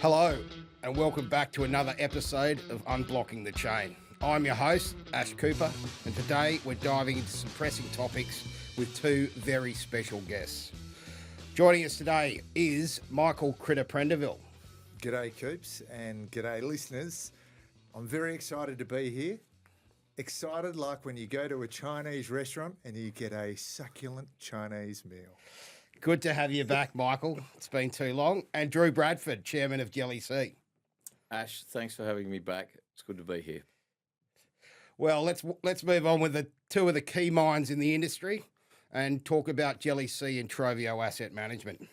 Hello, and welcome back to another episode of Unblocking the Chain. I'm your host, Ash Cooper, and today we're diving into some pressing topics with two very special guests. Joining us today is Michael Critter Prendiville. G'day Coops and g'day listeners. I'm very excited to be here. Excited like when you go to a Chinese restaurant and you get a succulent Chinese meal. Good to have you back, Michael. It's been too long. And Drew Bradford, Chairman of JellyC. Ash, thanks for having me back. It's good to be here. Well, let's move on with the two of the key minds in the industry and talk about JellyC and Trovio Asset Management.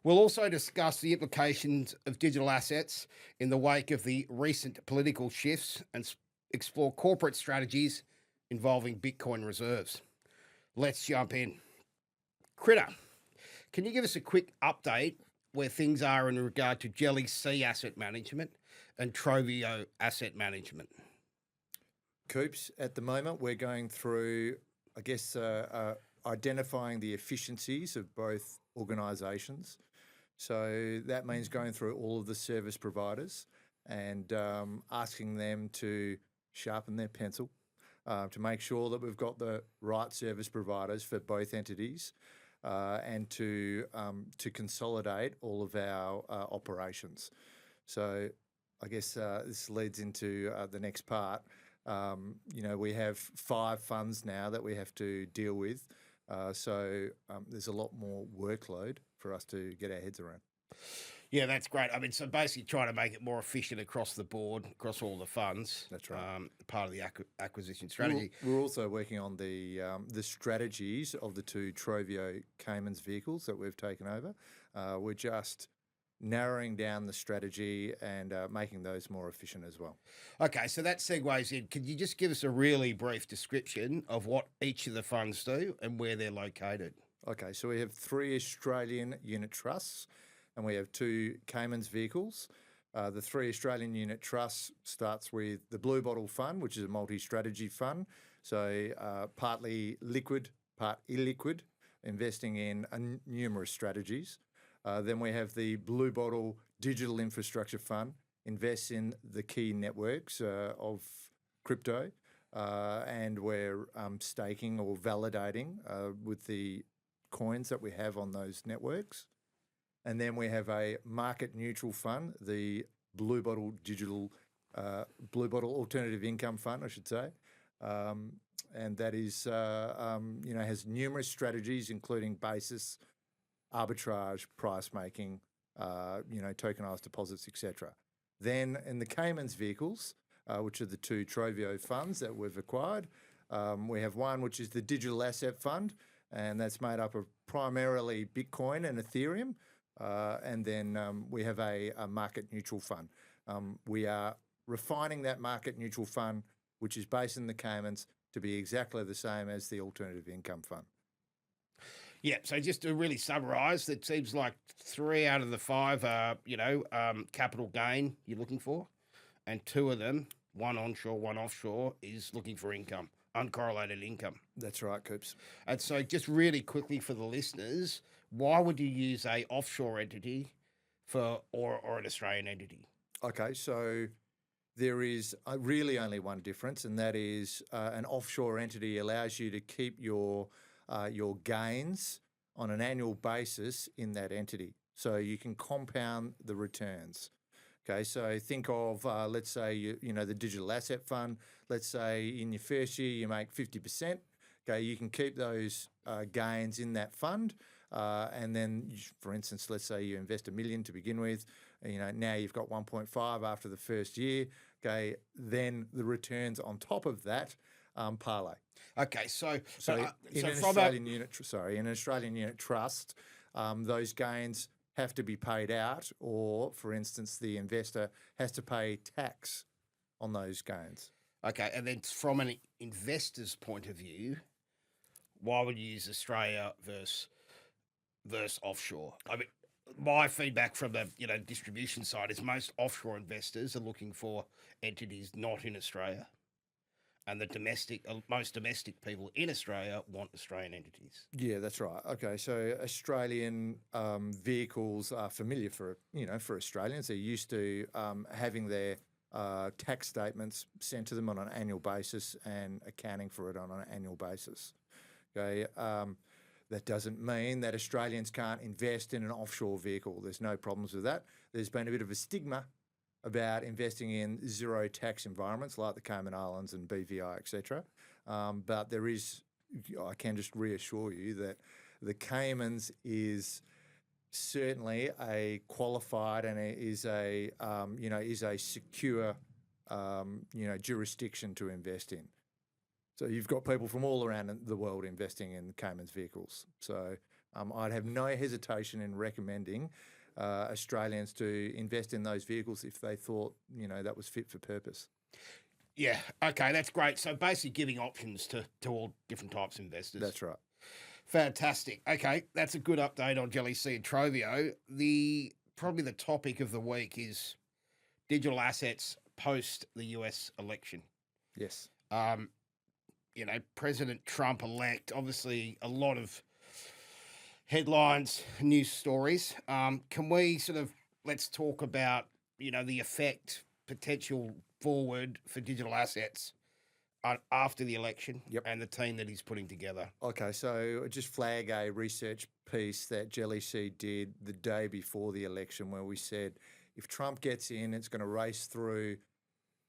We'll also discuss the implications of digital assets in the wake of the recent political shifts and explore corporate strategies involving Bitcoin reserves. Let's jump in. Critter, can you give us a quick update where things are in regard to JellyC Asset Management and Trovio Asset Management? Coops, at the moment we're going through, identifying the efficiencies of both organisations. So that means going through all of the service providers and asking them to sharpen their pencil to make sure that we've got the right service providers for both entities and to consolidate all of our operations. So I guess this leads into the next part. We have 5 funds now that we have to deal with. So there's a lot more workload for us to get our heads around. Yeah, that's great. I mean, so basically trying to make it more efficient across the board, across all the funds. That's right. Part of the acquisition strategy. We're also working on the strategies of the 2 Trovio Cayman's vehicles that we've taken over. We're just narrowing down the strategy and making those more efficient as well. Okay, so that segues in. Could you just give us a really brief description of what each of the funds do and where they're located? Okay, so we have 3 Australian unit trusts and we have 2 Cayman's vehicles. The 3 Australian unit trusts starts with the Blue Bottle Fund, which is a multi-strategy fund. So partly liquid, part illiquid, investing in numerous strategies. Then we have the Blue Bottle Digital Infrastructure Fund, invests in the key networks of crypto, and we're staking or validating with the coins that we have on those networks. And then we have a market neutral fund, the Blue Bottle Alternative Income Fund, I should say. And that is, has numerous strategies, including basis, arbitrage, price making, tokenized deposits, etc. Then in the Cayman's vehicles, which are the 2 Trovio funds that we've acquired, we have one which is the Digital Asset Fund, and that's made up of primarily Bitcoin and Ethereum. And then we have a market neutral fund. We are refining that market neutral fund, which is based in the Caymans, to be exactly the same as the Alternative Income Fund. Yeah, so just to really summarise, it seems like 3 out of the 5 are, capital gain you're looking for, and 2 of them, one onshore, one offshore, is looking for income, uncorrelated income. That's right, Coops. And so just really quickly for the listeners, why would you use a offshore entity or an Australian entity? Okay, so there is really only one difference, and that is an offshore entity allows you to keep your gains on an annual basis in that entity. So you can compound the returns. Okay, so think of, let's say, the Digital Asset Fund. Let's say in your first year you make 50%. Okay, you can keep those gains in that fund. And then, for instance, let's say you invest $1 million to begin with. Now you've got 1.5 after the first year. Okay, then the returns on top of that parlay. Okay, in an Australian unit trust, those gains have to be paid out, or, for instance, the investor has to pay tax on those gains. Okay, and then from an investor's point of view, why would you use Australia versus offshore? I mean, my feedback from the distribution side is most offshore investors are looking for entities not in Australia. and most domestic people in Australia want Australian entities. Yeah, that's right. Okay, so Australian vehicles are familiar for Australians. They're used to having their tax statements sent to them on an annual basis and accounting for it on an annual basis. Okay, that doesn't mean that Australians can't invest in an offshore vehicle. There's no problems with that. There's been a bit of a stigma about investing in zero tax environments like the Cayman Islands and BVI, etc. But I can just reassure you that the Caymans is certainly a qualified and is a secure jurisdiction to invest in. So you've got people from all around the world investing in Cayman's vehicles. So I'd have no hesitation in recommending Australians to invest in those vehicles if they thought that was fit for purpose. Yeah, okay, that's great. So basically giving options to all different types of investors. That's right. Fantastic. Okay, that's a good update on JellyC and Trovio. Probably the topic of the week is digital assets post the US election. Yes. President Trump-elect, obviously a lot of headlines, news stories. Can we let's talk about, the effect, potential forward for digital assets after the election and the team that he's putting together? Okay, so just flag a research piece that JellyC did the day before the election where we said if Trump gets in, it's going to race through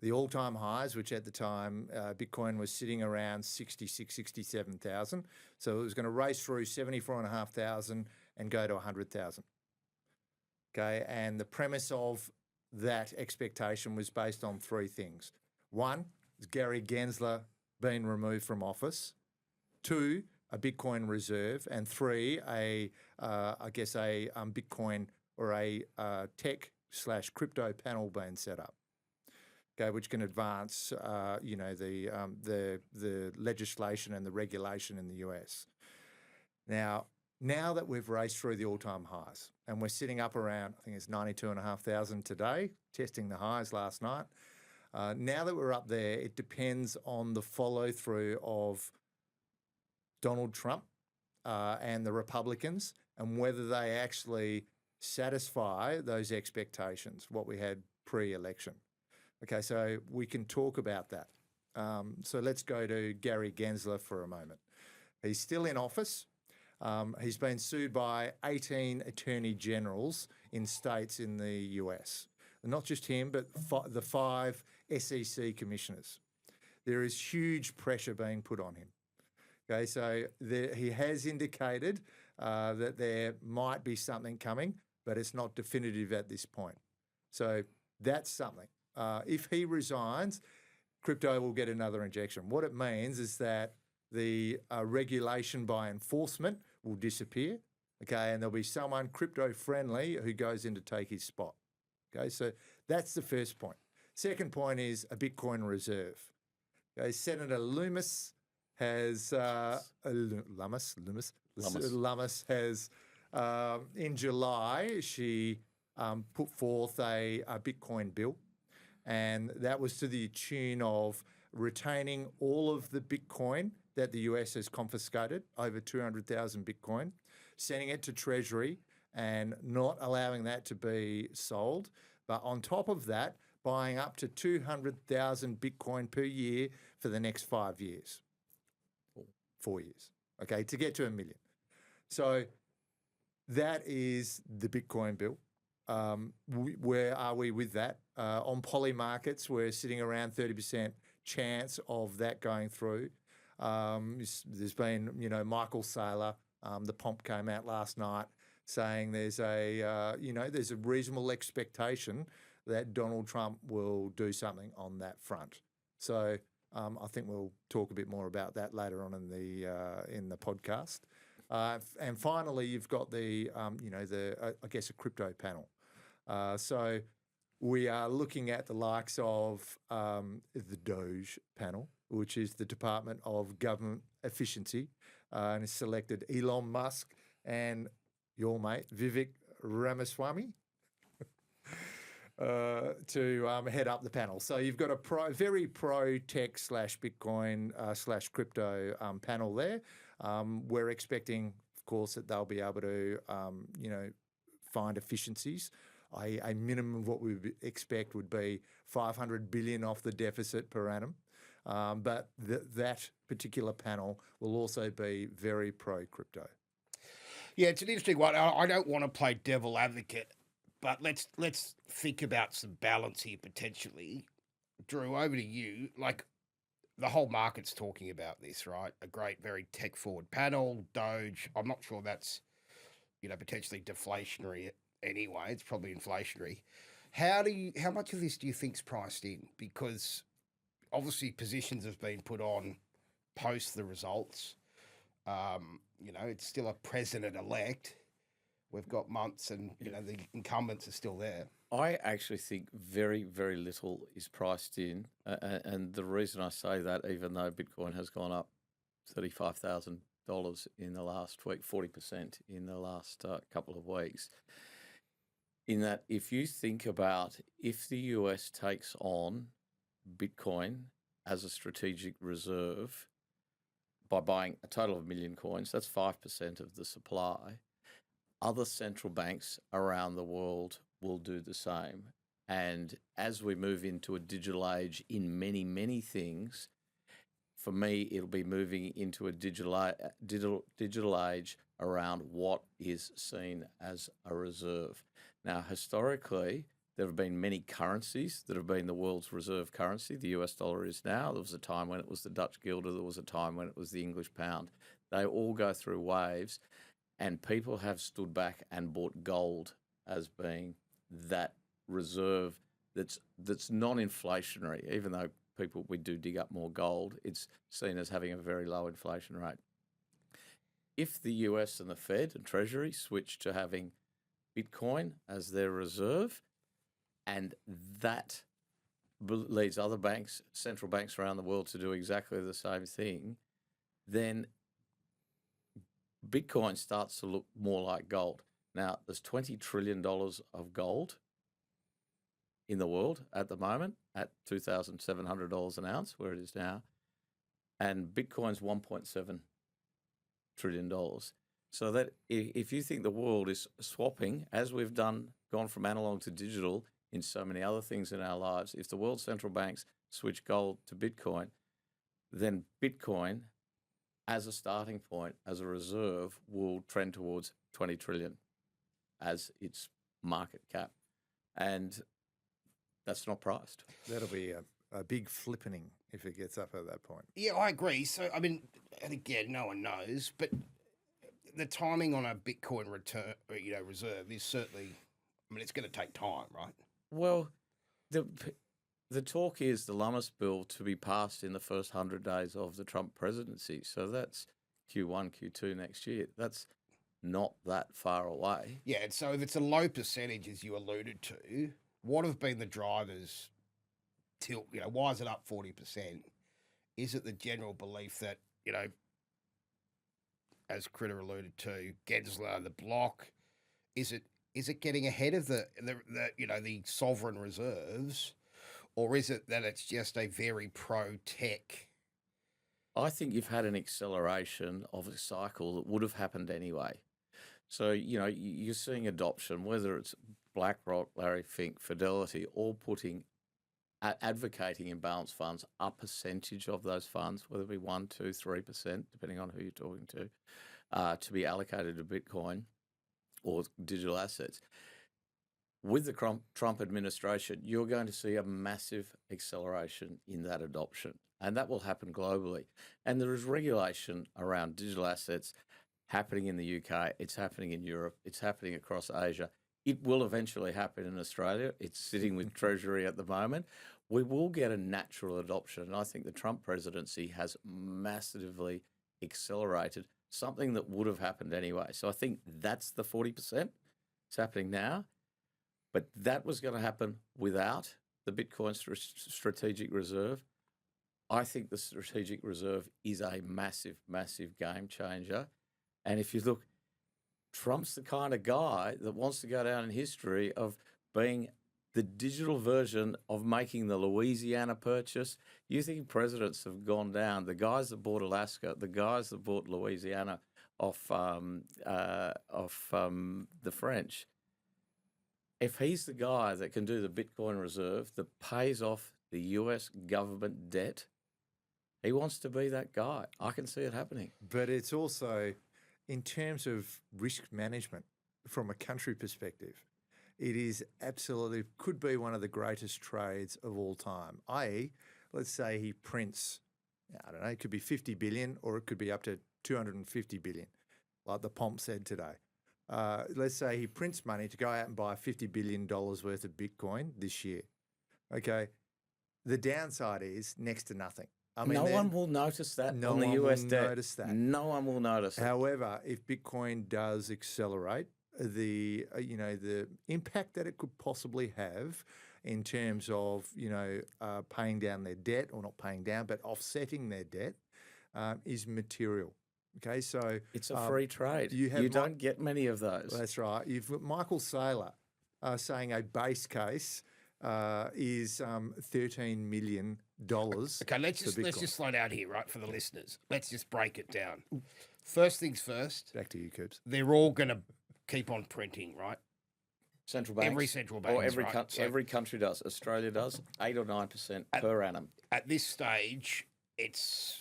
the all-time highs, which at the time Bitcoin was sitting around 66, 67,000. So it was going to race through 74,500 and go to 100,000. Okay, and the premise of that expectation was based on three things. One, is Gary Gensler being removed from office. Two, a Bitcoin reserve. And three, a Bitcoin or a tech/crypto panel being set up. Okay, which can advance, the legislation and the regulation in the US. Now that we've raced through the all-time highs and we're sitting up around, I think it's 92,500 today, testing the highs last night. Now that we're up there, it depends on the follow-through of Donald Trump and the Republicans and whether they actually satisfy those expectations, what we had pre-election. Okay, so we can talk about that. So let's go to Gary Gensler for a moment. He's still in office. He's been sued by 18 attorney generals in states in the US. And not just him, but the 5 SEC commissioners. There is huge pressure being put on him. Okay, so he has indicated that there might be something coming, but it's not definitive at this point. So that's something. If he resigns, crypto will get another injection. What it means is that the regulation by enforcement will disappear, okay, and there'll be someone crypto-friendly who goes in to take his spot. Okay, so that's the first point. Second point is a Bitcoin reserve. Okay, Senator Lummis has Lummis has in July she put forth a Bitcoin bill. And that was to the tune of retaining all of the Bitcoin that the US has confiscated, over 200,000 Bitcoin, sending it to Treasury and not allowing that to be sold. But on top of that, buying up to 200,000 Bitcoin per year for the next 5 years. 4 years, okay, to get to 1 million. So that is the Bitcoin bill. Where are we with that? On poly markets, we're sitting around 30% chance of that going through. There's been, Michael Saylor, the Pomp came out last night saying there's a reasonable expectation that Donald Trump will do something on that front. So I think we'll talk a bit more about that later on in the podcast. And finally, you've got a crypto panel. So we are looking at the likes of the Doge panel, which is the Department of Government Efficiency, and has selected Elon Musk and your mate, Vivek Ramaswamy. to head up the panel. So you've got a very pro-tech / Bitcoin / crypto panel there. We're expecting, of course, that they'll be able to, find efficiencies. A minimum of what we would expect would be 500 billion off the deficit per annum. But that particular panel will also be very pro-crypto. Yeah, it's an interesting one. I don't want to play devil advocate, but let's think about some balance here potentially. Drew, over to you. Like, the whole market's talking about this, right? A great, very tech-forward panel, Doge. I'm not sure that's, potentially deflationary anyway. It's probably inflationary. How much of this do you think's priced in? Because obviously positions have been put on post the results. It's still a president-elect. We've got months and, the incumbents are still there. I actually think very, very little is priced in. And the reason I say that, even though Bitcoin has gone up $35,000 in the last week, 40% in the last couple of weeks, in that if you think about if the US takes on Bitcoin as a strategic reserve by buying a total of 1 million coins, that's 5% of the supply. Other central banks around the world will do the same. And as we move into a digital age in many, many things, for me, it'll be moving into a digital age around what is seen as a reserve. Now, historically, there have been many currencies that have been the world's reserve currency. The US dollar is now. There was a time when it was the Dutch guilder. There was a time when it was the English pound. They all go through waves, and people have stood back and bought gold as being that reserve that's non-inflationary. Even though we do dig up more gold, it's seen as having a very low inflation rate. If the US and the Fed and Treasury switch to having Bitcoin as their reserve, and that leads other banks, central banks around the world to do exactly the same thing, then Bitcoin starts to look more like gold. Now, there's $20 trillion of gold in the world at the moment at $2,700 an ounce, where it is now, and Bitcoin's $1.7 trillion. So that if you think the world is swapping, as we've gone from analog to digital in so many other things in our lives, if the world central banks switch gold to Bitcoin, then Bitcoin as a starting point, as a reserve, will trend towards 20 trillion as its market cap. And that's not priced. That'll be a big flippening if it gets up at that point. Yeah, I agree. So, I mean, and again, no one knows, but the timing on a Bitcoin reserve is certainly, it's going to take time, right? Well, the talk is the Lummis bill to be passed in the first 100 days of the Trump presidency. So that's Q1, Q2 next year. That's not that far away. Yeah, and so if it's a low percentage, as you alluded to, what have been the drivers why is it up 40%? Is it the general belief that, as Critter alluded to, Gensler, the block, is it getting ahead of the sovereign reserves, or is it that it's just a very pro-tech? I think you've had an acceleration of a cycle that would have happened anyway. So, you're seeing adoption, whether it's BlackRock, Larry Fink, Fidelity, all advocating in balanced funds, a percentage of those funds, whether it be 1%, 2%, 3%, depending on who you're talking to be allocated to Bitcoin or digital assets. With the Trump administration, you're going to see a massive acceleration in that adoption, and that will happen globally. And there is regulation around digital assets happening in the UK, it's happening in Europe, it's happening across Asia. It will eventually happen in Australia. It's sitting with Treasury at the moment. We will get a natural adoption, and I think the Trump presidency has massively accelerated something that would have happened anyway. So I think that's the 40%. It's happening now. But that was going to happen without the Bitcoin strategic reserve. I think the strategic reserve is a massive, massive game changer. And if you look, Trump's the kind of guy that wants to go down in history of being the digital version of making the Louisiana purchase. You think presidents have gone down? The guys that bought Alaska, the guys that bought Louisiana off the French. If he's the guy that can do the Bitcoin reserve that pays off the US government debt, he wants to be that guy. I can see it happening. But it's also, in terms of risk management from a country perspective, it is absolutely, could be one of the greatest trades of all time. I.e., let's say he prints, I don't know, it could be 50 billion or it could be up to 250 billion, like the Pomp said today. Let's say he prints money to go out and buy $50 billion worth of Bitcoin this year. Okay. The downside is next to nothing. I mean, no one will notice that no on the one US will debt. notice that. No one will notice it. However, if Bitcoin does accelerate, the the impact that it could possibly have in terms of paying down their debt, or not paying down, but offsetting their debt, is material. Okay, so It's a free trade. you You, have don't get many of those. that's right. You've got Michael Saylor saying a base case is $13 million. Okay, let's for just Bitcoin. slow down here, right, for the listeners. Let's just break it down. First things first, Back to you, Coops. they're all going to keep on printing, right? Central banks. Every central bank, Or every, right? So every country does. Australia does 8 or 9% per annum. at this stage, it's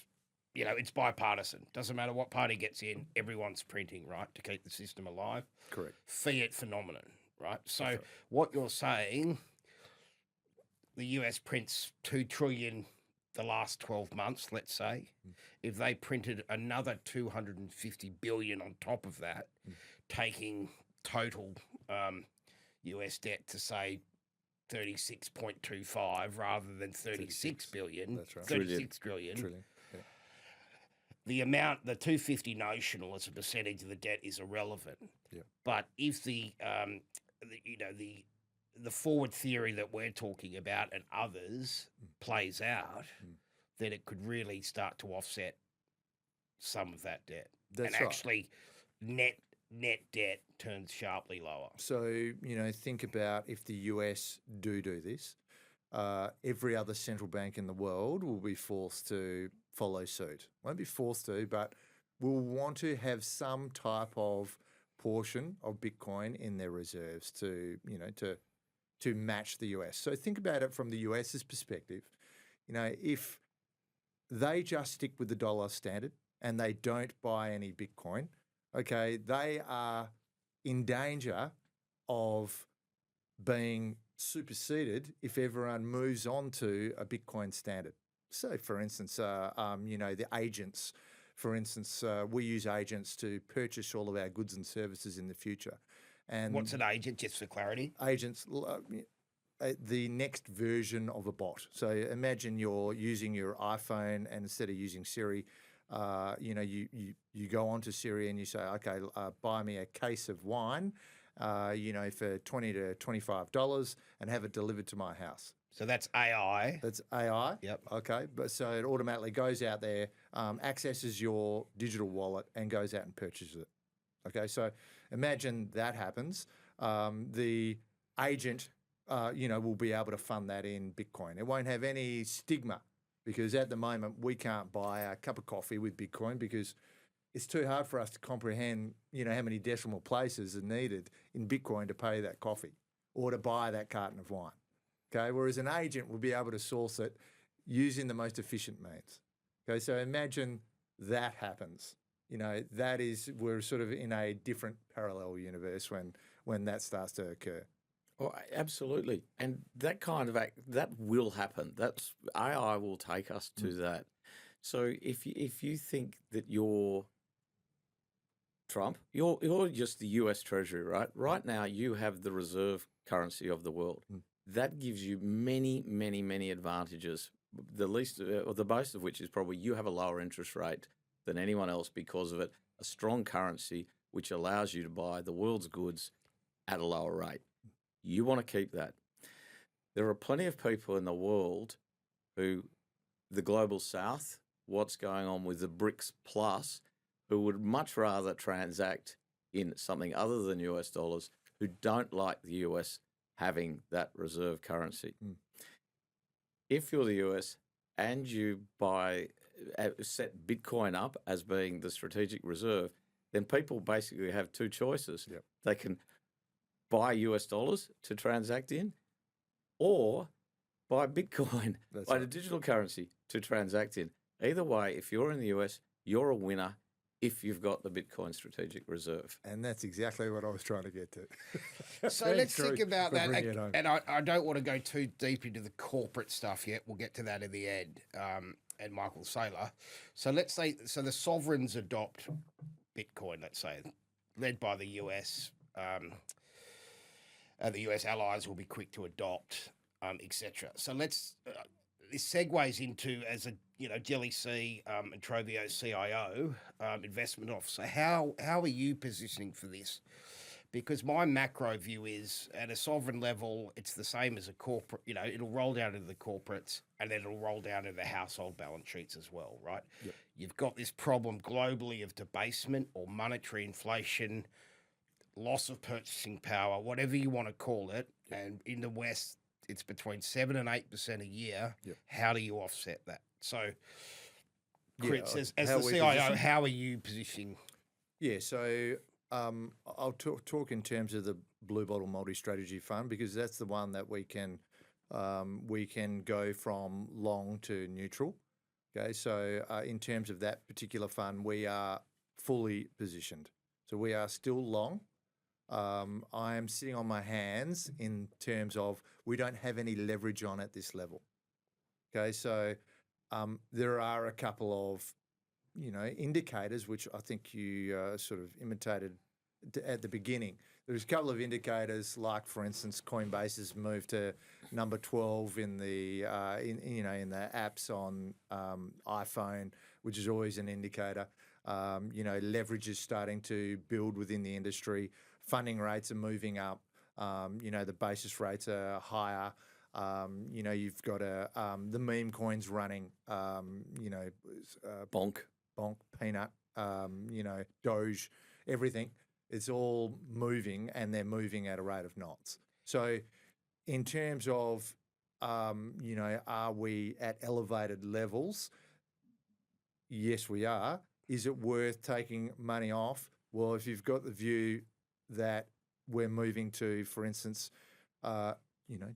it's bipartisan. Doesn't matter what party gets in, everyone's printing, right, to keep the system alive. Correct. Fiat phenomenon, right? So what you're saying, the US prints 2 trillion the last 12 months, let's say. If they printed another 250 billion on top of that, taking total US debt to say 36.25 rather than 36 billion, That's right. 36 trillion. Trillion. Yeah. The amount, the 250 notional as a percentage of the debt is irrelevant. Yeah. But if the forward theory that we're talking about and others plays out, then it could really start to offset some of that debt. That's and right. actually net debt turns sharply lower. So, think about if the US do this, every other central bank in the world will be forced to follow suit. Won't be forced to, but will want to have some type of portion of Bitcoin in their reserves to match the US. So think about it from the US's perspective. If they just stick with the dollar standard and they don't buy any Bitcoin, okay, they are in danger of being superseded if everyone moves on to a Bitcoin standard. So, for instance, the agents, for instance, we use agents to purchase all of our goods and services in the future. And What's an agent, just for clarity? agents, the next version of a bot. So imagine you're using your iPhone, and instead of using Siri, you go onto Siri and you say, okay, buy me a case of wine, for $20 to $25, and have it delivered to my house. So that's AI. That's AI. Yep. Okay. But so it automatically goes out there, accesses your digital wallet, and goes out and purchases it. Okay. So imagine that happens. The agent, will be able to fund that in Bitcoin. It won't have any stigma, because at the moment we can't buy a cup of coffee with Bitcoin because it's too hard for us to comprehend, how many decimal places are needed in Bitcoin to pay that coffee or to buy that carton of wine. Okay, whereas an agent will be able to source it using the most efficient means. Okay, so imagine that happens. We're sort of in a different parallel universe when that starts to occur. Oh, absolutely. And that kind of that will happen. That's AI will take us to that. So if you think that you're Trump, you're just the US Treasury, right? Right now you have the reserve currency of the world. That gives you many, many, many advantages. The least or the most of which is probably you have a lower interest rate than anyone else because of it. A strong currency which allows you to buy the world's goods at a lower rate. You want to keep that. There are plenty of people in the world who, the global south, what's going on with the BRICS Plus, who would much rather transact in something other than US dollars, who don't like the US having that reserve currency. If you're the US and you set Bitcoin up as being the strategic reserve, then people basically have two choices. Yep. They can buy US dollars to transact in, or buy Bitcoin, That's buy right. the digital currency to transact in. Either way, if you're in the US, you're a winner if you've got the Bitcoin strategic reserve. And that's exactly what I was trying to get to. So Thanks, let's think Drew, about for that. bringing it home. And I don't want to go too deep into the corporate stuff yet. We'll get to that in the end. And Michael Saylor. So let's say, the sovereigns adopt Bitcoin, let's say, led by the US. The US allies will be quick to adopt, etc. So let's. This segues into, as a JellyC and Trovio CIO, investment officer. How are you positioning for this? Because my macro view is, at a sovereign level, it's the same as a corporate. It'll roll down into the corporates, and then it'll roll down into the household balance sheets as well, right? Yep. You've got this problem globally of debasement or monetary inflation, loss of purchasing power, whatever you want to call it. Yep. And in the West, it's between 7 and 8% a year. Yep. How do you offset that? So, Yeah, Chris, as how the we CIO, position? how are you positioning? Yeah, so I'll talk in terms of the Blue Bottle Multi-Strategy Fund, because that's the one that we can go from long to neutral. Okay, so in terms of that particular fund, we are fully positioned. So we are still long. I am sitting on my hands in terms of we don't have any leverage on at this level. Okay, so there are a couple of indicators which I think you sort of imitated at the beginning. There's a couple of indicators, like for instance, Coinbase has moved to number 12 in the in the apps on iPhone, which is always an indicator. Leverage is starting to build within the industry. Funding rates are moving up. The basis rates are higher. You've got the meme coins running. Bonk. Peanut. Doge, everything. It's all moving, and they're moving at a rate of knots. So, in terms of, are we at elevated levels? Yes, we are. Is it worth taking money off? Well, if you've got the view that we're moving to, for instance,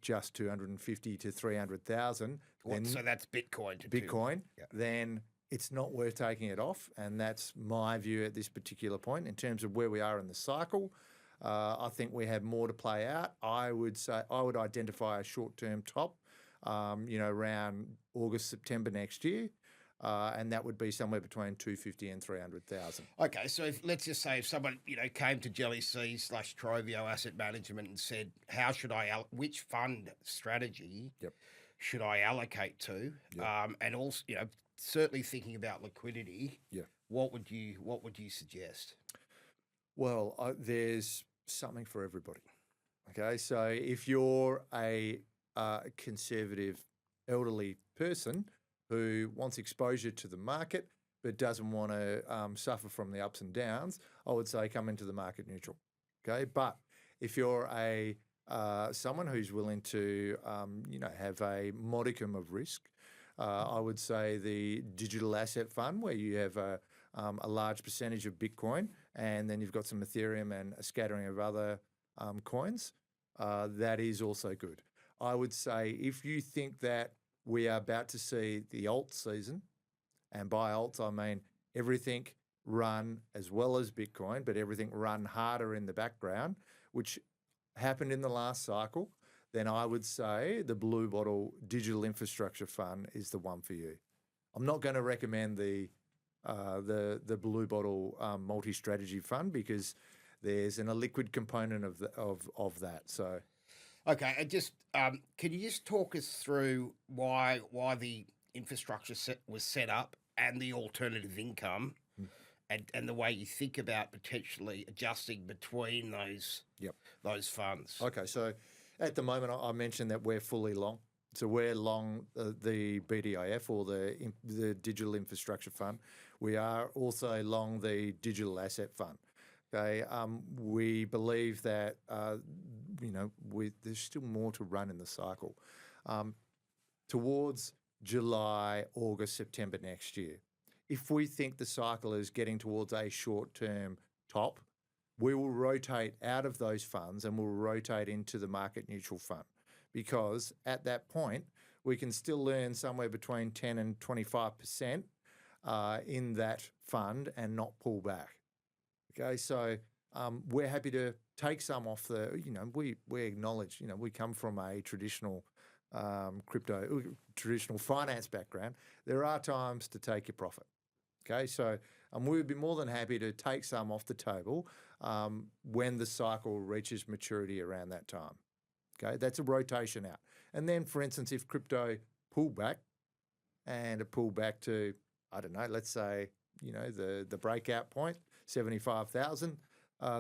just 250 to 300,000, then So that's Bitcoin. then it's not worth taking it off, and that's my view at this particular point in terms of where we are in the cycle. I think we have more to play out. I would say I would identify a short-term top, around August, September next year. And that would be somewhere between 250 and 300,000. Okay, so let's just say if someone came to JellyC/Trovio Asset Management and said, "How should which fund strategy should I allocate to?" And also, certainly thinking about liquidity. Yeah. What would you suggest? Well, there's something for everybody. Okay, so if you're a conservative elderly person who wants exposure to the market but doesn't want to suffer from the ups and downs, I would say come into the market neutral. Okay, but if you're someone who's willing to have a modicum of risk, I would say the digital asset fund, where you have a large percentage of Bitcoin and then you've got some Ethereum and a scattering of other coins, that is also good. I would say if you think that we are about to see the alt season, and by alts I mean everything run as well as Bitcoin, but everything run harder in the background, which happened in the last cycle, then I would say the Blue Bottle Digital Infrastructure Fund is the one for you. I'm not going to recommend the Blue Bottle Multi-Strategy Fund, because there's an illiquid component of that. So. Okay, and just can you just talk us through why the infrastructure was set up and the alternative income, and the way you think about potentially adjusting between those funds? Okay, so at the moment I mentioned that we're fully long. So we're long the BDIF, or the Digital Infrastructure Fund. We are also long the Digital Asset Fund. Okay, we believe that there's still more to run in the cycle. Towards July, August, September next year, if we think the cycle is getting towards a short-term top, we will rotate out of those funds and we'll rotate into the market neutral fund, because at that point we can still earn somewhere between 10 and 25% in that fund and not pull back. Okay, so we're happy to take some off the. We acknowledge. We come from a traditional traditional finance background. There are times to take your profit. Okay, so we would be more than happy to take some off the table when the cycle reaches maturity around that time. Okay, that's a rotation out. And then, for instance, if crypto pulled back and it pulled back to, I don't know, let's say, the breakout point, 75,000,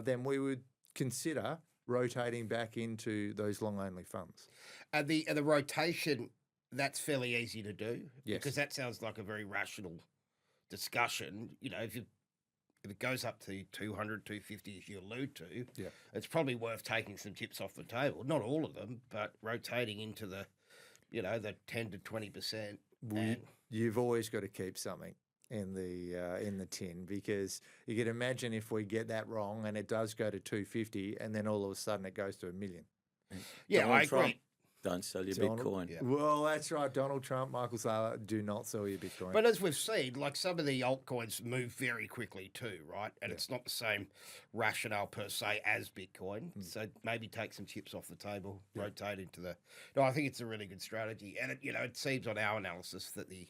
then we would consider rotating back into those long-only funds. And the rotation, that's fairly easy to do. Yes. Because that sounds like a very rational discussion. If it goes up to 200, 250, as you allude to, Yeah. it's probably worth taking some chips off the table. Not all of them, but rotating into the 10 to 20%. You've always got to keep something in the tin, because you can imagine if we get that wrong and it does go to 250 and then all of a sudden it goes to $1 million. Yeah, Donald I Trump, agree. don't sell your Donald- Bitcoin. Yeah. Well, that's right. Donald Trump, Michael Saylor, do not sell your Bitcoin. But as we've seen, like some of the altcoins move very quickly too, right? And it's not the same rationale per se as Bitcoin. So maybe take some chips off the table, rotate into the. No, I think it's a really good strategy, and it seems on our analysis that the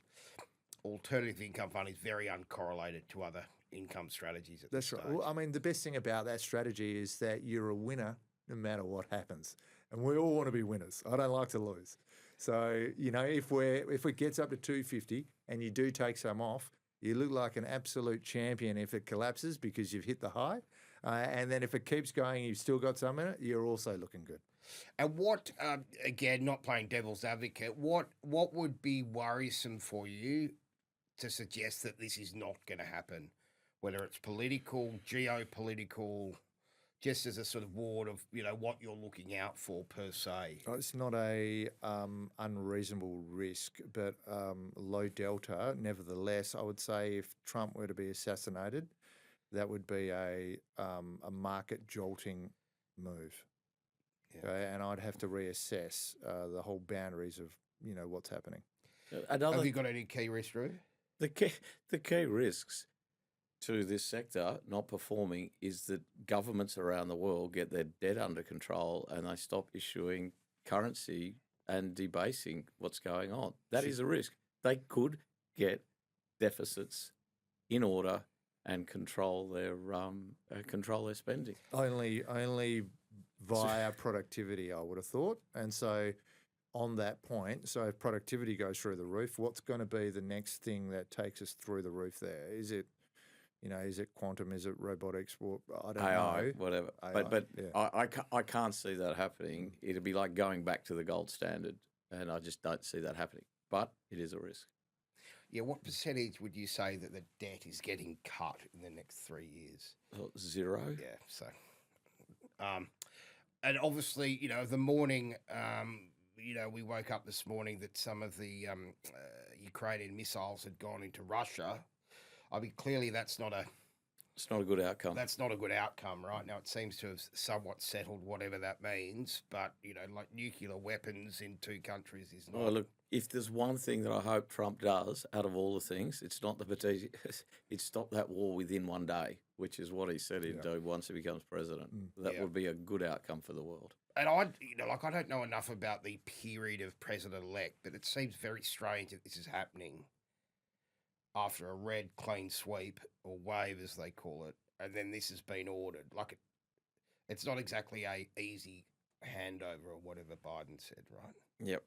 alternative income fund is very uncorrelated to other income strategies at That's this right. stage. Well, I mean, the best thing about that strategy is that you're a winner no matter what happens. And we all want to be winners. I don't like to lose. So, if it gets up to 250 and you do take some off, you look like an absolute champion if it collapses because you've hit the high. And then if it keeps going, you've still got some in it, you're also looking good. And what, again, not playing devil's advocate, what would be worrisome for you to suggest that this is not going to happen, whether it's political, geopolitical, just as a sort of ward of, what you're looking out for per se? It's not a unreasonable risk, but low delta. Nevertheless, I would say if Trump were to be assassinated, that would be a market jolting move. Yeah. Okay? And I'd have to reassess the whole boundaries of what's happening. Have you got any key risks, Drew? The key risks to this sector not performing is that governments around the world get their debt under control and they stop issuing currency and debasing what's going on. That is a risk. They could get deficits in order and control their spending. Only via productivity, I would have thought. And so on that point, so if productivity goes through the roof, what's going to be the next thing that takes us through the roof there? Is it quantum? Is it robotics? Well, I don't AI, know. whatever. AI, But yeah. I can't see that happening. It'd be like going back to the gold standard, and I just don't see that happening. But it is a risk. Yeah, what percentage would you say that the debt is getting cut in the next 3 years? 0. Yeah, so, and obviously, the morning, we woke up this morning that some of the Ukrainian missiles had gone into Russia. I mean, clearly that's not a It's not a good outcome. That's not a good outcome, right? Now, it seems to have somewhat settled whatever that means, but, like nuclear weapons in two countries is not. Well, look, if there's one thing that I hope Trump does out of all the things, it's not it's stop that war within one day, which is what he said he'd do once he becomes president. That would be a good outcome for the world. And I don't know enough about the period of president-elect, but it seems very strange that this is happening after a red clean sweep, or wave as they call it, and then this has been ordered. Like, it's not exactly a easy handover or whatever Biden said, right? Yep.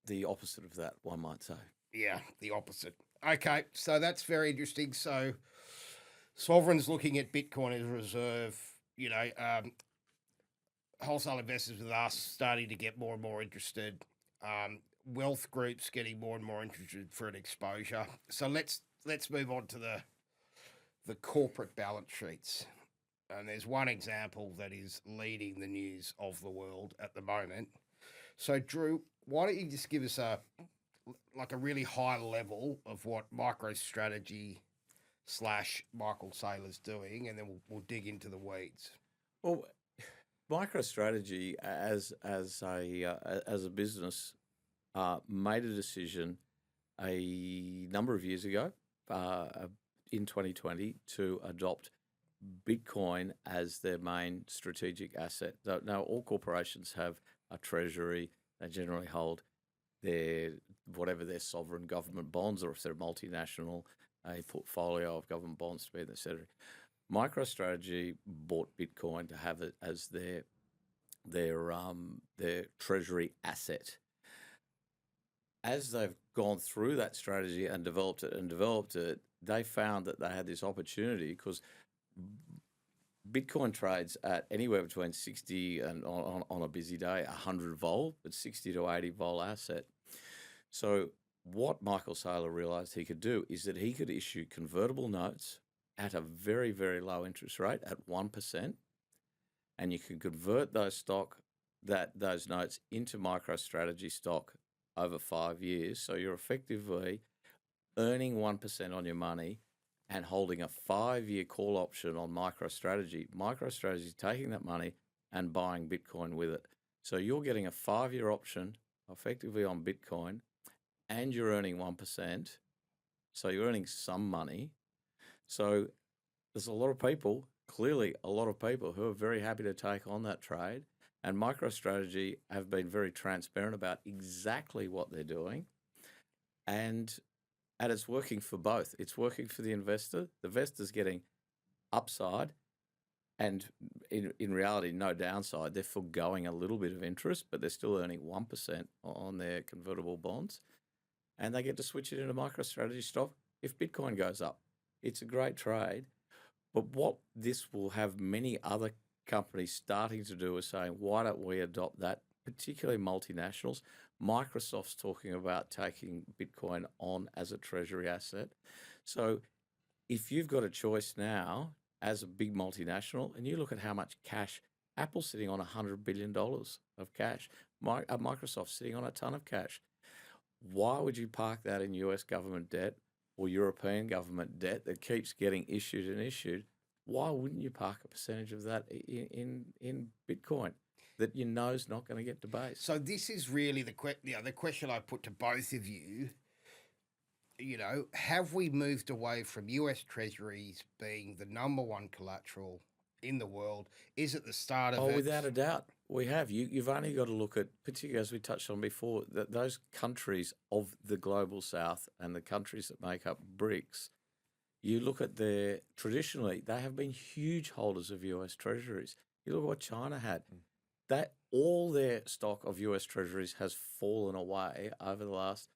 The opposite of that, one might say. Yeah, the opposite. Okay, so that's very interesting. So sovereigns looking at Bitcoin as a reserve, wholesale investors with us starting to get more and more interested. Wealth groups getting more and more interested for an exposure. So let's move on to the corporate balance sheets. and there's one example that is leading the news of the world at the moment. So, Drew, why don't you just give us a really high level of what MicroStrategy slash Michael Saylor's doing, and then we'll dig into the weeds. Well, MicroStrategy as a business made a decision a number of years ago in 2020 to adopt Bitcoin as their main strategic asset. Now, all corporations have a treasury. They generally hold their sovereign government bonds, or if they're multinational, a portfolio of government bonds to be in the center. MicroStrategy bought Bitcoin to have it as their treasury asset. As they've gone through that strategy and developed it, they found that they had this opportunity because Bitcoin trades at anywhere between 60 and on a busy day, 100 vol, but 60 to 80 vol asset. So what Michael Saylor realized he could do is that he could issue convertible notes at a very, very low interest rate at 1%, and you can convert those notes into MicroStrategy stock over 5 years. So you're effectively earning 1% on your money and holding a 5-year call option on MicroStrategy. MicroStrategy is taking that money and buying Bitcoin with it. So you're getting a 5-year option effectively on Bitcoin, and you're earning 1%. So you're earning some money. So there's clearly a lot of people who are very happy to take on that trade. And MicroStrategy have been very transparent about exactly what they're doing. And it's working for both. It's working for the investor. The investor's getting upside and in reality, no downside. They're foregoing a little bit of interest, but they're still earning 1% on their convertible bonds. And they get to switch it into MicroStrategy stock if Bitcoin goes up. It's a great trade. But what this will have many other companies starting to do is saying, why don't we adopt that, particularly multinationals? Microsoft's talking about taking Bitcoin on as a treasury asset. So if you've got a choice now as a big multinational, and you look at how much cash, Apple's sitting on $100 billion of cash, Microsoft's sitting on a ton of cash. Why would you park that in US government debt or European government debt that keeps getting issued and issued? Why wouldn't you park a percentage of that in Bitcoin that you know is not going to get debased? So this is really the question I put to both of you. You know, have we moved away from US Treasuries being the number one collateral in the world? Is it the start of it? Oh, without a doubt, we have. You've only got to look at, particularly as we touched on before, that those countries of the global south and the countries that make up BRICS, you look at traditionally, they have been huge holders of US Treasuries. You look at what China had. That all their stock of US Treasuries has fallen away over the last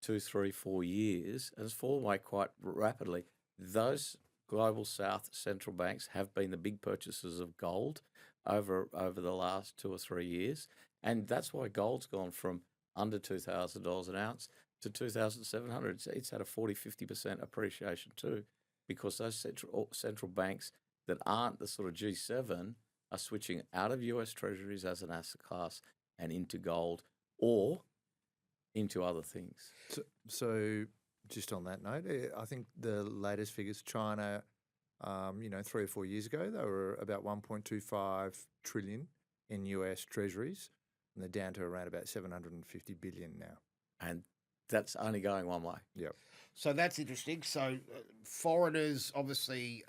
2, 3, 4 years, and has fallen away quite rapidly. Those global south central banks have been the big purchasers of gold over the last 2 or 3 years, and that's why gold's gone from under $2,000 an ounce to 2,700. It's had a 40-50% appreciation too, because those central banks that aren't the sort of G7 are switching out of US Treasuries as an asset class and into gold or into other things. So just on that note, I think the latest figures, China, 3 or 4 years ago, they were about 1.25 trillion in US Treasuries, and they're down to around about 750 billion now. And that's only going one way. Yep. So that's interesting. So foreigners obviously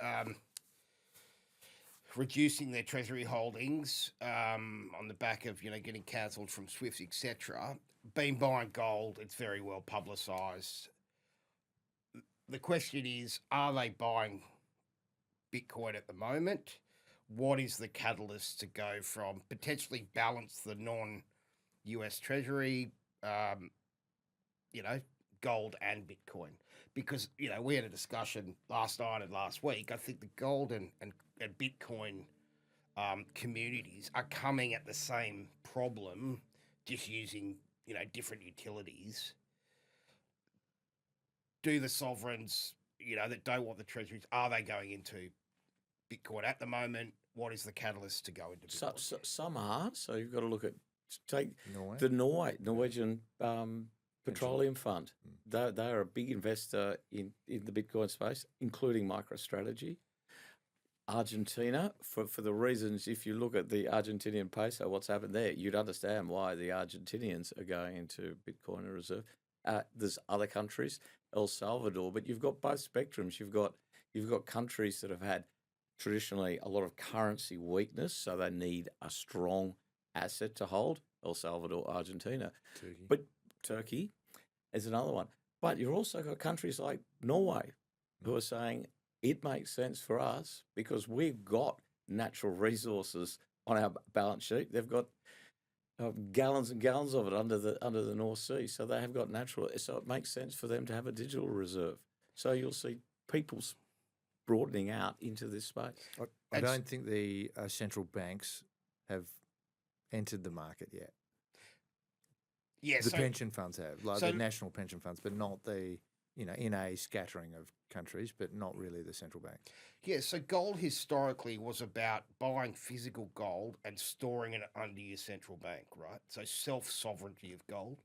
reducing their treasury holdings on the back of getting cancelled from SWIFT, etc. Been buying gold. It's very well publicised. The question is, are they buying Bitcoin at the moment? What is the catalyst to go from potentially balance the non-US Treasury, gold and Bitcoin? Because, we had a discussion last night and last week. I think the gold and Bitcoin communities are coming at the same problem, just using, different utilities. Do the sovereigns, that don't want the treasuries, are they going into Bitcoin at the moment? What is the catalyst to go into Bitcoin? Some are. So you've got to look at take Norway? the Norwegian Petroleum Fund. They are a big investor in the Bitcoin space, including MicroStrategy. Argentina, for the reasons, if you look at the Argentinian peso, what's happened there, you'd understand why the Argentinians are going into Bitcoin and reserve. There's other countries, El Salvador, but you've got both spectrums. You've got countries that have had traditionally a lot of currency weakness, so they need a strong asset to hold. El Salvador, Argentina, Turkey is another one. But you've also got countries like Norway who are saying it makes sense for us because we've got natural resources on our balance sheet. They've got gallons and gallons of it under the North Sea, so they have got natural. So it makes sense for them to have a digital reserve. So you'll see people broadening out into this space. I don't think the central banks have entered the market yet. Yeah, The pension funds have, like the national pension funds, but not the, in a scattering of countries, but not really the central bank. Yeah, so gold historically was about buying physical gold and storing it under your central bank, right? So self-sovereignty of gold.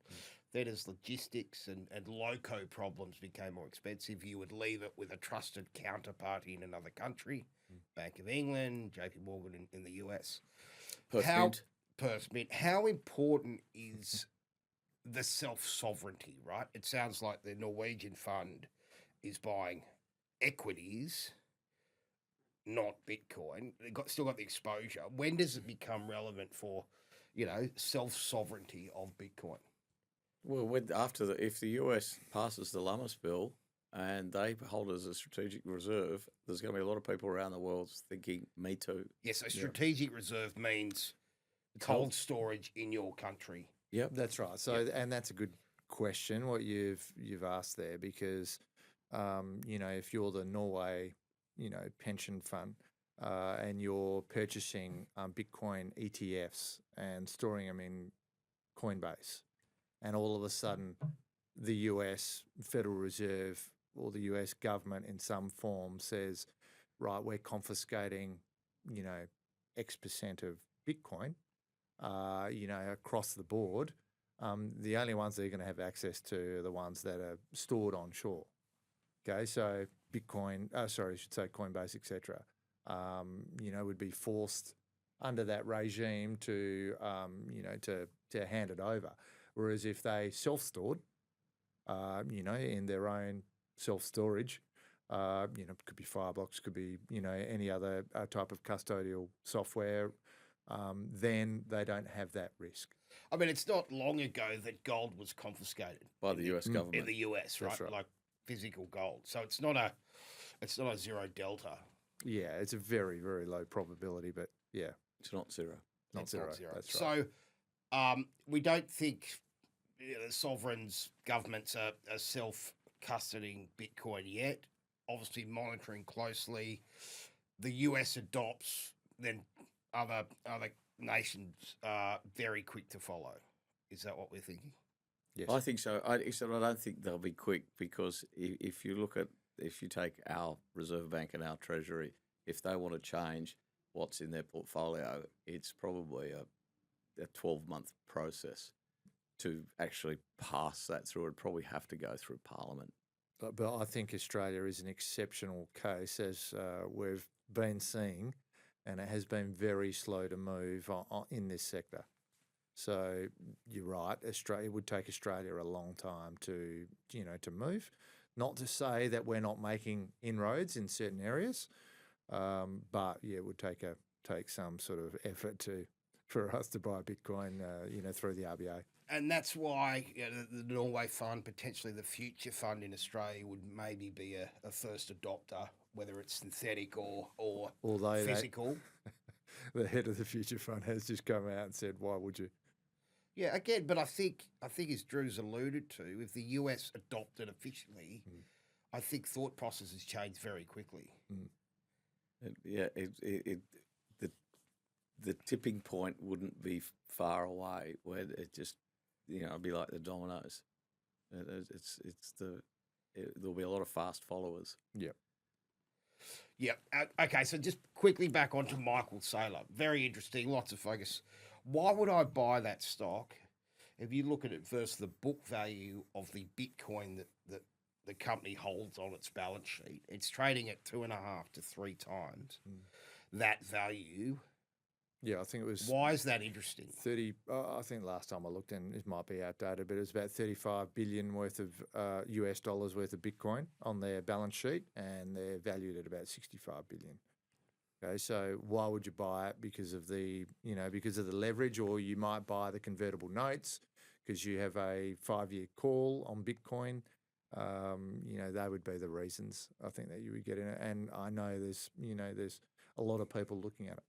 Then as logistics and loco problems became more expensive, you would leave it with a trusted counterparty in another country, Bank of England, JP Morgan in the US. Perth Mint. How important is the self-sovereignty, right? It sounds like the Norwegian fund is buying equities, not Bitcoin. They've still got the exposure. When does it become relevant for, self-sovereignty of Bitcoin? Well, if the US passes the Lummis bill and they hold it as a strategic reserve, there's going to be a lot of people around the world thinking, me too. Yeah, so strategic reserve means cold storage in your country. Yep, that's right. So, and that's a good question what you've asked there, because if you're the Norway, pension fund, and you're purchasing Bitcoin ETFs and storing them in Coinbase, and all of a sudden the US Federal Reserve or the US government in some form says, right, we're confiscating, X percent of Bitcoin, across the board, the only ones that are going to have access to are the ones that are stored onshore. Okay, so Bitcoin, Coinbase, etc., would be forced under that regime to hand it over. Whereas if they self-stored, in their own self-storage, could be Fireblocks, could be, any other type of custodial software, then they don't have that risk. I mean, it's not long ago that gold was confiscated by the US government in the US, right? Like physical gold. So it's not a zero delta. Yeah, it's a very, very low probability, but yeah, it's not zero. Not zero. That's right. So we don't think sovereigns, governments are self-custodying Bitcoin yet. Obviously monitoring closely. The US adopts, then other nations are very quick to follow. Is that what we're thinking? Yes, I think so. I don't think they'll be quick, because if you take our Reserve Bank and our Treasury, if they want to change what's in their portfolio, it's probably a 12-month process to actually pass that through. It'd probably have to go through Parliament. But I think Australia is an exceptional case, as we've been seeing, and it has been very slow to move in this sector. So you're right, it would take Australia a long time to move. Not to say that we're not making inroads in certain areas, but yeah, it would take some sort of effort for us to buy Bitcoin, through the RBA. And that's why the Norway fund, potentially the future fund in Australia, would maybe be a first adopter, whether it's synthetic or physical. The head of the future fund has just come out and said, "Why would you?" Yeah, again, but I think as Drew's alluded to, if the US adopted officially, I think thought processes change very quickly. The tipping point wouldn't be far away, where it just it'd be like the dominoes. There'll be a lot of fast followers. Yep. Yep. Okay, so just quickly back onto Michael Saylor. Very interesting, lots of focus. Why would I buy that stock? If you look at it versus the book value of the Bitcoin that the company holds on its balance sheet, it's trading at 2.5 to 3 times that value. Yeah, I think it was Why is that interesting? 30. I think last time I looked, and it might be outdated, but it was about 35 billion worth of US dollars worth of Bitcoin on their balance sheet, and they're valued at about 65 billion. Okay, so why would you buy it? Because of the leverage, or you might buy the convertible notes because you have a 5-year call on Bitcoin. They would be the reasons I think that you would get in it. And I know there's a lot of people looking at it.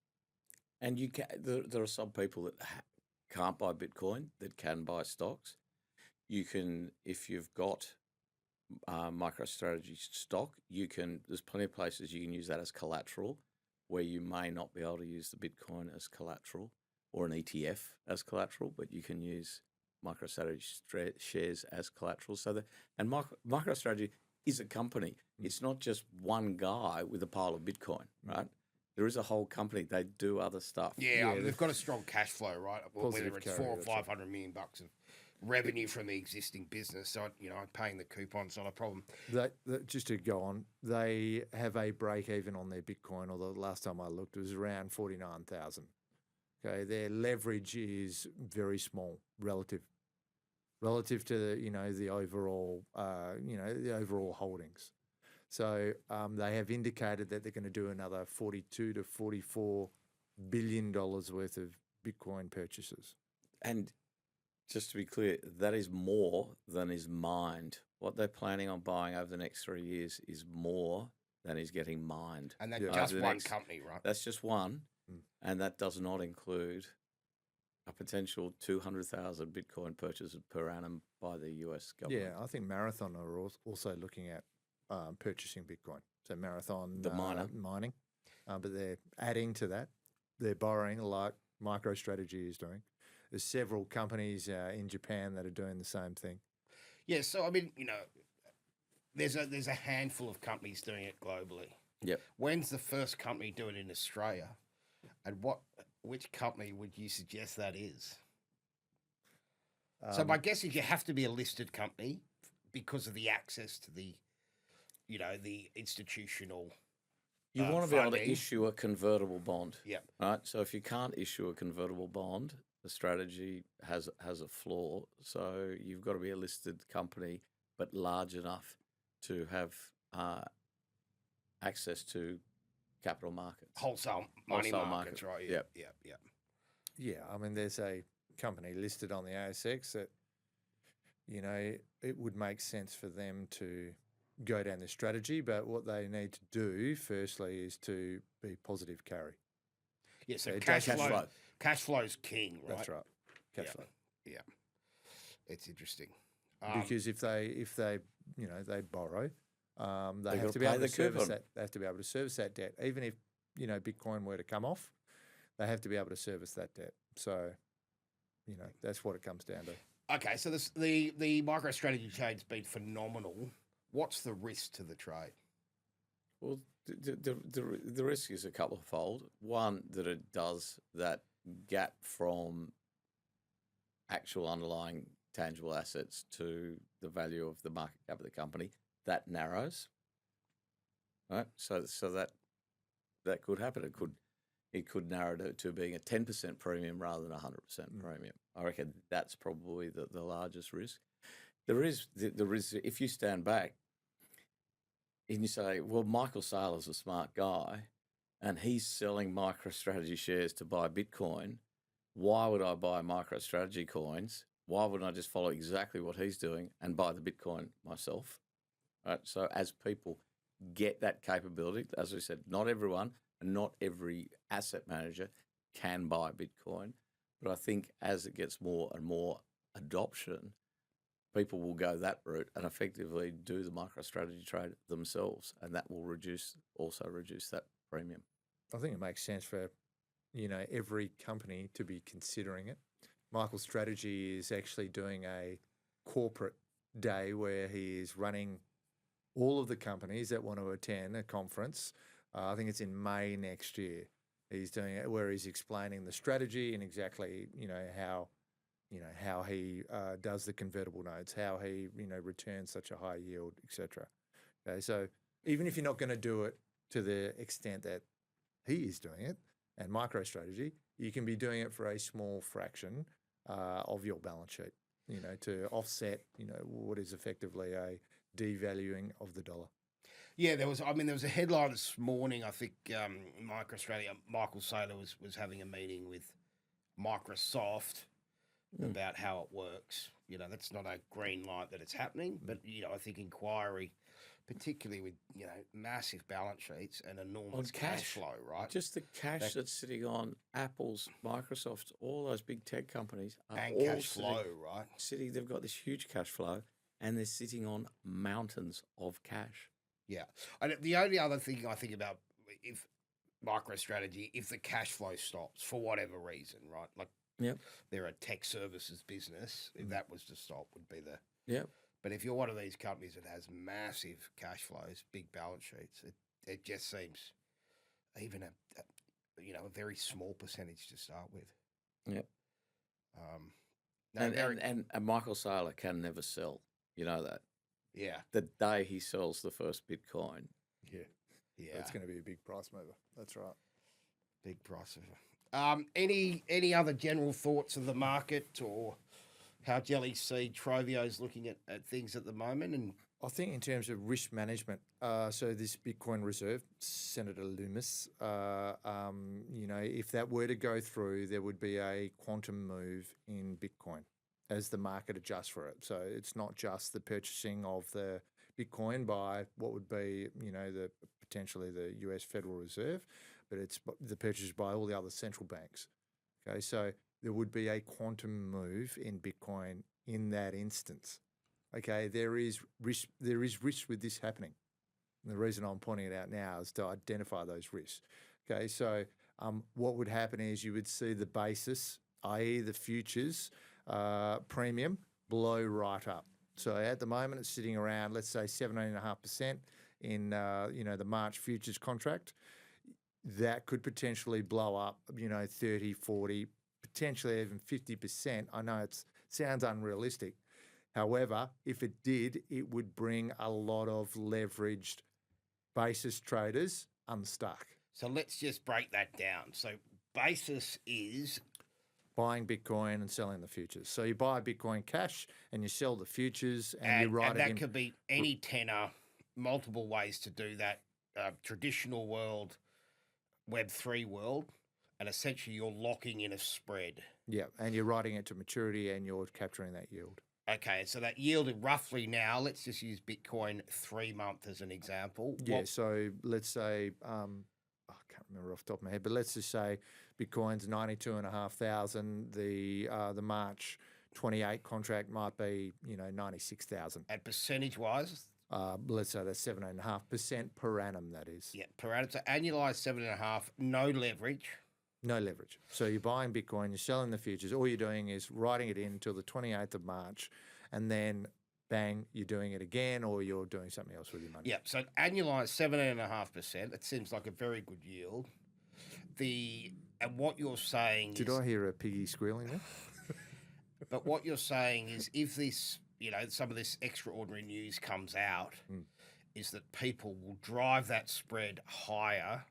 And you can. There are some people that can't buy Bitcoin that can buy stocks. You can, if you've got MicroStrategy stock, you can. There's plenty of places you can use that as collateral, where you may not be able to use the Bitcoin as collateral or an ETF as collateral, but you can use MicroStrategy shares as collateral. So MicroStrategy is a company. It's not just one guy with a pile of Bitcoin, right? There is a whole company. They do other stuff. Yeah, they've got a strong cash flow, right? Whether it's carry, 400 or that's right. 500 million bucks of revenue from the existing business. So, paying the coupon's not a problem. Just to go on, they have a break even on their Bitcoin, although the last time I looked, it was around 49,000. Okay, their leverage is very small relative to the overall holdings. So they have indicated that they're going to do another 42 to 44 billion dollars worth of Bitcoin purchases. And just to be clear, that is more than is mined. What they're planning on buying over the next 3 years is more than is getting mined. And that's just one company, right? That's just one, and that does not include a potential 200,000 Bitcoin purchases per annum by the US government. Yeah, I think Marathon are also looking at purchasing Bitcoin. So Marathon, the miner, mining, but they're adding to that. They're borrowing like MicroStrategy is doing. There's several companies in Japan that are doing the same thing. Yeah, so I mean, there's a handful of companies doing it globally. Yep. When's the first company doing it in Australia? And which company would you suggest that is? So my guess is you have to be a listed company because of the access to the institutional. You want to be able to funding. issue a convertible bond. Yep. Right. So if you can't issue a convertible bond, the strategy has a flaw. So you've got to be a listed company, but large enough to have access to capital markets, Wholesale money Wholesale markets, market. right? Yep. Yep. Yeah, I mean, there's a company listed on the ASX that, it would make sense for them to go down this strategy, but what they need to do firstly is to be positive carry. Yeah, so So cash flow's king, right? That's right. Cash flow. Yeah. It's interesting. Because if they they borrow, they They've have got to to be pay able the to service coupon. that. They have to be able to service that debt, even if Bitcoin were to come off. They have to be able to service that debt. So, that's what it comes down to. Okay, so the MicroStrategy trade's been phenomenal. What's the risk to the trade? Well, the risk is a couple of fold. One, that it does that gap from actual underlying tangible assets to the value of the market cap of the company, that narrows. Right? So that could happen. It could narrow to being a 10% premium rather than a 100% premium. I reckon that's probably the largest risk. There is if you stand back and you say, well, Michael Saylor's a smart guy and he's selling MicroStrategy shares to buy Bitcoin. Why would I buy MicroStrategy coins? Why wouldn't I just follow exactly what he's doing and buy the Bitcoin myself? Right. So as people get that capability, as we said, not everyone and not every asset manager can buy Bitcoin. But I think as it gets more and more adoption, people will go that route and effectively do the MicroStrategy trade themselves, and that will also reduce that premium. I think it makes sense for every company to be considering it. MicroStrategy is actually doing a corporate day where he is running all of the companies that want to attend a conference. I think it's in May next year. He's doing it where he's explaining the strategy and exactly how he does the convertible notes, how he returns such a high yield, etc. Okay, so even if you're not going to do it to the extent that he is doing it and MicroStrategy, you can be doing it for a small fraction of your balance sheet, to offset, what is effectively a devaluing of the dollar. Yeah, there was a headline this morning. I think MicroAustralia, Michael Saylor was having a meeting with Microsoft about how it works. That's not a green light that it's happening, but I think inquiry, particularly with massive balance sheets and enormous cash flow, right? Just the cash that's sitting on Apple's, Microsoft's, all those big tech companies are And all cash flow, right? they've got this huge cash flow, and they're sitting on mountains of cash. Yeah. And the only other thing I think about, if MicroStrategy, if the cash flow stops for whatever reason, right? Like, they're a tech services business. If that was to stop, would be the. Yep. But if you're one of these companies that has massive cash flows, big balance sheets, it just seems even a very small percentage to start with. Yep. No, And Michael Saylor can never sell. You know that. yeah, The day he sells the first Bitcoin. Yeah. That's going to be a big price mover. That's right. big price mover. Any other general thoughts of the market or how JellyC Trovio's looking at things at the moment? And I think in terms of risk management, so this Bitcoin reserve, Senator Loomis, if that were to go through, there would be a quantum move in Bitcoin as the market adjusts for it. So it's not just the purchasing of the Bitcoin by what would be, potentially the US Federal Reserve, but it's the purchase by all the other central banks. Okay, so there would be a quantum move in Bitcoin in that instance. Okay, there is risk with this happening. And the reason I'm pointing it out now is to identify those risks. Okay, so what would happen is you would see the basis, i.e. the futures premium, blow right up. So at the moment it's sitting around, let's say 17.5% in the March futures contract. That could potentially blow up, 30, 40, potentially even 50%. I know it sounds unrealistic. However, if it did, it would bring a lot of leveraged basis traders unstuck. so let's just break that down. So basis is Buying Bitcoin and selling the futures. So you buy Bitcoin cash and you sell the futures and you write and it that in. could be any tenor, multiple ways to do that. Traditional world, Web3 world, and essentially you're locking in a spread. Yeah, and you're writing it to maturity and you're capturing that yield. Okay, so that yielded roughly now, let's just use Bitcoin 3-month as an example. Yeah, so let's say, I can't remember off the top of my head, but let's just say Bitcoin's 92,500. The March 28 contract might be, 96,000. And percentage-wise? Let's say that's 7.5% per annum, that is. Yeah, per annum. So annualized 7.5, no leverage. No leverage. So you're buying Bitcoin, you're selling the futures. All you're doing is writing it in until the 28th of March, and then bang, you're doing it again, or you're doing something else with your money. Yeah, so annualized 17.5%. It seems like a very good yield. And what you're saying Did is, I hear a piggy squealing there? but what you're saying is, if this, some of this extraordinary news comes out, is that people will drive that spread higher.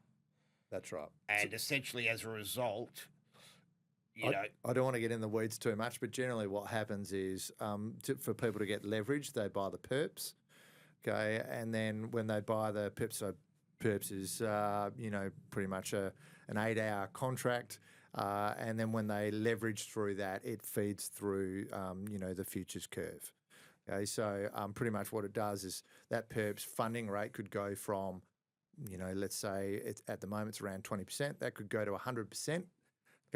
That's right. And essentially, as a result, I don't want to get in the weeds too much, but generally what happens is for people to get leverage, they buy the perps, okay? And then when they buy the perps, so perps is, pretty much an 8-hour contract. And then when they leverage through that, it feeds through, the futures curve. Okay, so pretty much what it does is that perps funding rate could go from, let's say at the moment it's around 20%. That could go to 100%.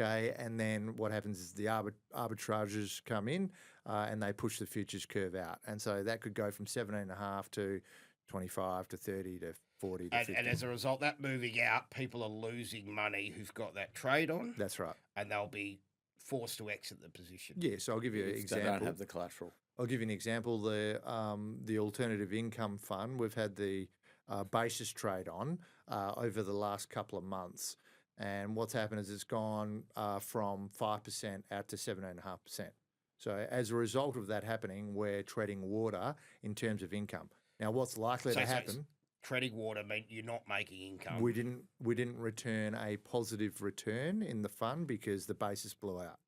Okay, and then what happens is the arbitrages come in and they push the futures curve out. And so that could go from 17.5 to 25 to 30 to 40 to 50. And as a result, that moving out, people are losing money who've got that trade on. That's right. And they'll be forced to exit the position. Yeah, so I'll give you an If example. They don't have the collateral. I'll give you an example. The alternative income fund, we've had the basis trade on over the last couple of months. And what's happened is it's gone from 5% out to 7.5%. So as a result of that happening, we're treading water in terms of income. Now, what's likely to happen? Treading water meant you're not making income. We didn't return a positive return in the fund because the basis blew out.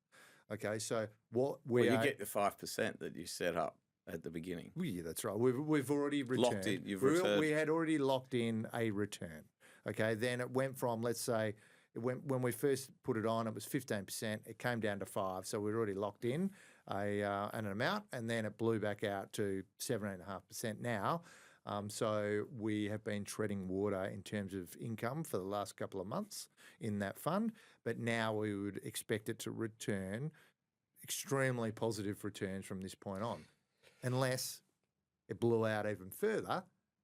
Okay, so you get the 5% that you set up at the beginning. Yeah, that's right. We've already returned. Locked in. You've returned. We had already locked in a return. Okay, then it went from, let's say, when we first put it on, it was 15%. It came down to 5%, so we'd already locked in an amount, and then it blew back out to 7.5% now. So we have been treading water in terms of income for the last couple of months in that fund, but now we would expect it to return extremely positive returns from this point on, unless it blew out even further.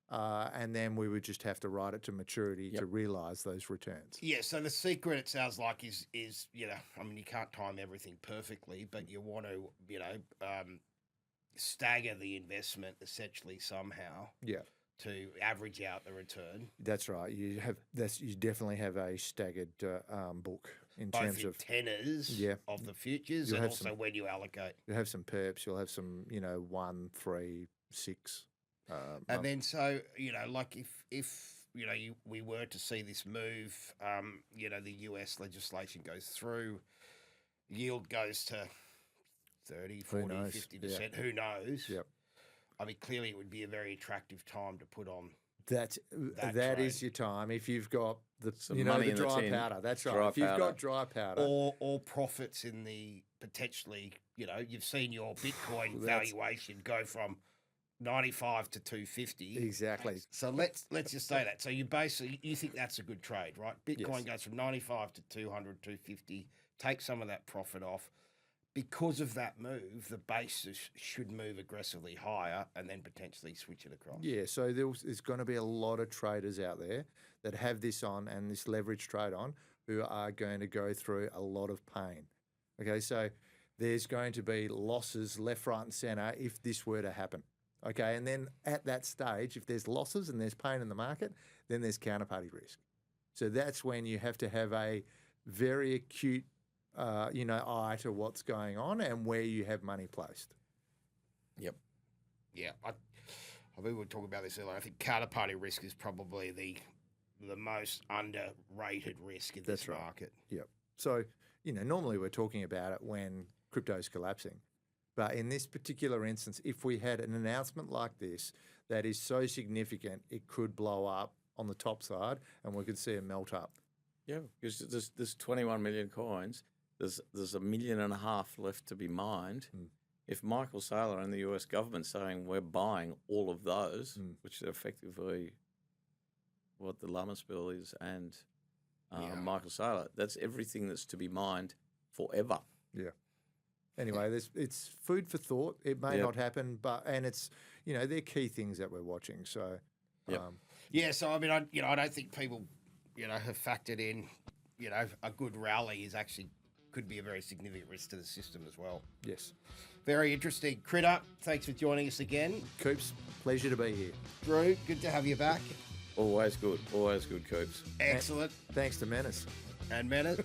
And then we would just have to ride it to maturity to realise those returns. Yeah, so the secret, it sounds like, is you can't time everything perfectly, but you want to, stagger the investment essentially somehow. Yeah. To average out the return. That's right. You definitely have a staggered book in both terms in of tenors of the futures and also when you allocate. You'll have some perps. You'll have some 1, 3, 6. And then so like if we were to see this move, the US legislation goes through, yield goes to 30, 40, 50%. Who knows? Yep. I mean, clearly it would be a very attractive time to put on. That is your time if you've got the money the dry powder. That's right. If you've got dry powder or profits in the potentially, you've seen your Bitcoin valuation go from 95 to 250. Exactly. So let's just say that. So you think that's a good trade, right? Bitcoin goes from 95 to 200, 250. Take some of that profit off. Because of that move, the basis should move aggressively higher and then potentially switch it across. Yeah, so there's going to be a lot of traders out there that have this on and this leverage trade on who are going to go through a lot of pain. Okay, so there's going to be losses left, right and centre if this were to happen. Okay, and then at that stage, if there's losses and there's pain in the market, then there's counterparty risk. So that's when you have to have a very acute eye to what's going on and where you have money placed. Yep. Yeah. I mean, we were talking about this earlier. I think counterparty risk is probably the most underrated risk in this market. Yep. So, normally we're talking about it when crypto's collapsing. But in this particular instance, if we had an announcement like this that is so significant, it could blow up on the top side and we could see a melt up. Yeah, because there's 21 million coins. There's 1.5 million left to be mined. If Michael Saylor and the US government saying we're buying all of those, which are effectively what the Lummis bill is and Michael Saylor, that's everything that's to be mined forever. Yeah. Anyway, it's food for thought. It may not happen, and it's they're key things that we're watching. So so I mean, I don't think people have factored in a good rally could be a very significant risk to the system as well. Yes. Very interesting. Critter, thanks for joining us again. Coops, pleasure to be here. Drew, good to have you back. Always good, Coops. Excellent. Thanks to Menace. And Menace.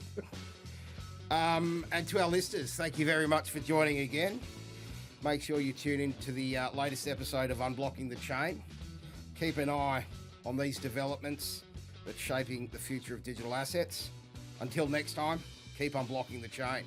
And to our listeners, thank you very much for joining again. Make sure you tune in to the latest episode of Unblocking the Chain. Keep an eye on these developments that's shaping the future of digital assets. Until next time, keep unblocking the chain.